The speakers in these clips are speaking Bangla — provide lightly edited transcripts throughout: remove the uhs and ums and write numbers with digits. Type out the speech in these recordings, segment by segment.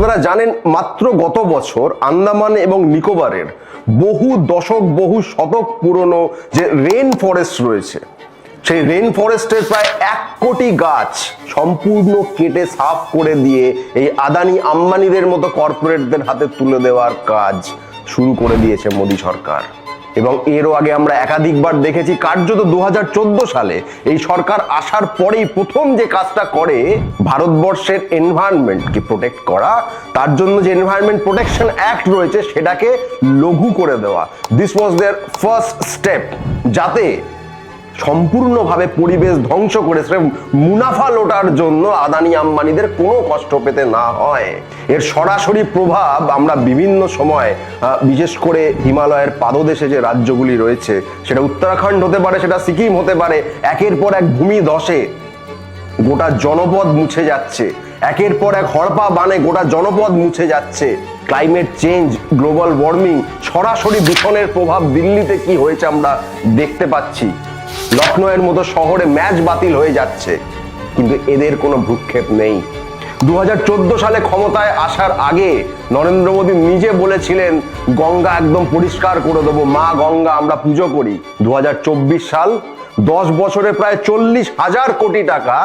আপনারা জানেন মাত্র গত বছর আন্দামান এবং নিকোবরের বহু দশক বহু শতক পুরনো যে রেন ফরেস্ট রয়েছে, সেই রেন ফরেস্টের প্রায় 1 কোটি গাছ সম্পূর্ণ কেটে সাফ করে দিয়ে এই আদানি আম্বানিদের মতো কর্পোরেটদের হাতে তুলে দেওয়ার কাজ শুরু করে দিয়েছে মোদী সরকার। এবং এরও আগে আমরা একাধিকবার দেখেছি, কার্যত 2014 সালে এই সরকার আসার পরেই প্রথম যে কাজটা করে ভারতবর্ষের এনভায়রনমেন্টকে প্রোটেক্ট করা, তার জন্য যে এনভায়রনমেন্ট প্রোটেকশন অ্যাক্ট রয়েছে সেটাকে লঘু করে দেওয়া। This was their first step, যাতে সম্পূর্ণভাবে পরিবেশ ধ্বংস করে মুনাফা লোটার জন্য আদানি আম্বানিদের কোনো কষ্ট পেতে না হয়। এর সরাসরি প্রভাব আমরা বিভিন্ন সময়, বিশেষ করে হিমালয়ের পাদদেশে যে রাজ্যগুলি রয়েছে, সেটা উত্তরাখণ্ড হতে পারে, সেটা সিকিম হতে পারে, একের পর এক ভূমিধসে গোটা জনপদ মুছে যাচ্ছে, একের পর এক হড়পা বানে গোটা জনপদ মুছে যাচ্ছে। ক্লাইমেট চেঞ্জ, গ্লোবাল ওয়ার্মিং, সরাসরি দূষণের প্রভাব দিল্লিতে কি হয়েছে আমরা দেখতে পাচ্ছি। লখনৌয়ের মতো শহরে ম্যাচ বাতিল হয়ে যাচ্ছে, কিন্তু এদের কোনো ভ্রুক্ষেপ নেই। 2014 সালে ক্ষমতায় আসার আগে নরেন্দ্র মোদী নিজে বলেছিলেন গঙ্গা একদম পরিষ্কার করে দেবো, মা গঙ্গা আমরা পুজো করি। 2024 সাল, 10 বছরে প্রায় 40,000 কোটি টাকা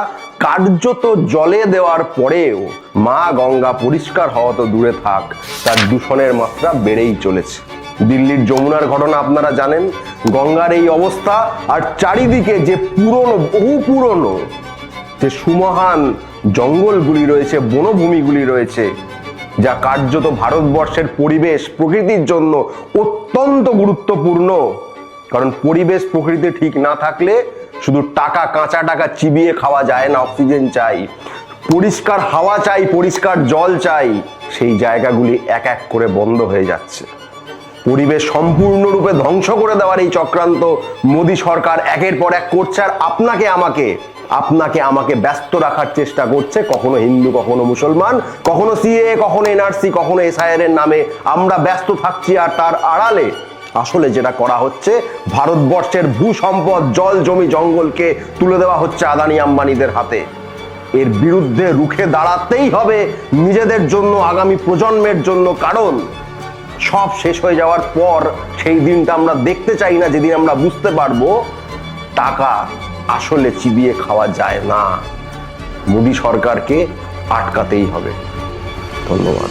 কার্যত জলে দেওয়ার পরেও মা গঙ্গা পরিষ্কার হওয়া তো দূরে থাক, তার দূষণের মাত্রা বেড়েই চলেছে। দিল্লির যমুনার ঘটনা আপনারা জানেন, গঙ্গার এই অবস্থা, আর চারিদিকে যে পুরনো, বহু পুরনো যে সুমহান জঙ্গলগুলি রয়েছে, বনভূমিগুলি রয়েছে, যা কার্যত ভারতবর্ষের পরিবেশ প্রকৃতির জন্য অত্যন্ত গুরুত্বপূর্ণ। কারণ পরিবেশ প্রকৃতি ঠিক না থাকলে শুধু টাকা, কাঁচা টাকা চিবিয়ে খাওয়া যায় না। অক্সিজেন চাই, পরিষ্কার হাওয়া চাই, পরিষ্কার জল চাই, সেই জায়গাগুলি এক এক করে বন্ধ হয়ে যাচ্ছে। পরিবেশ সম্পূর্ণরূপে ধ্বংস করে দেওয়ার এই চক্রান্ত মোদী সরকার একের পর এক করছে, আর আপনাকে আমাকে ব্যস্ত রাখার চেষ্টা করছে। কখনো হিন্দু, কখনো মুসলমান, কখনো সিএ, কখনো এনআরসি, কখনো এসআইআর এর নামে আমরা ব্যস্ত থাকছি। আর তার আড়ালে আসলে যেটা করা হচ্ছে, ভারতবর্ষের ভূ সম্পদ, জল, জমি, জঙ্গলকে তুলে দেওয়া হচ্ছে আদানি আম্বানিদের হাতে। এর বিরুদ্ধে রুখে দাঁড়াতেই হবে নিজেদের জন্য, আগামী প্রজন্মের জন্য। কারণ সব শেষ হয়ে যাওয়ার পর সেই দিনটা আমরা দেখতে চাই না, যেদিন আমরা বুঝতে পারবো টাকা আসলে চিবিয়ে খাওয়া যায় না। মোদী সরকারকে আটকাতেই হবে। ধন্যবাদ।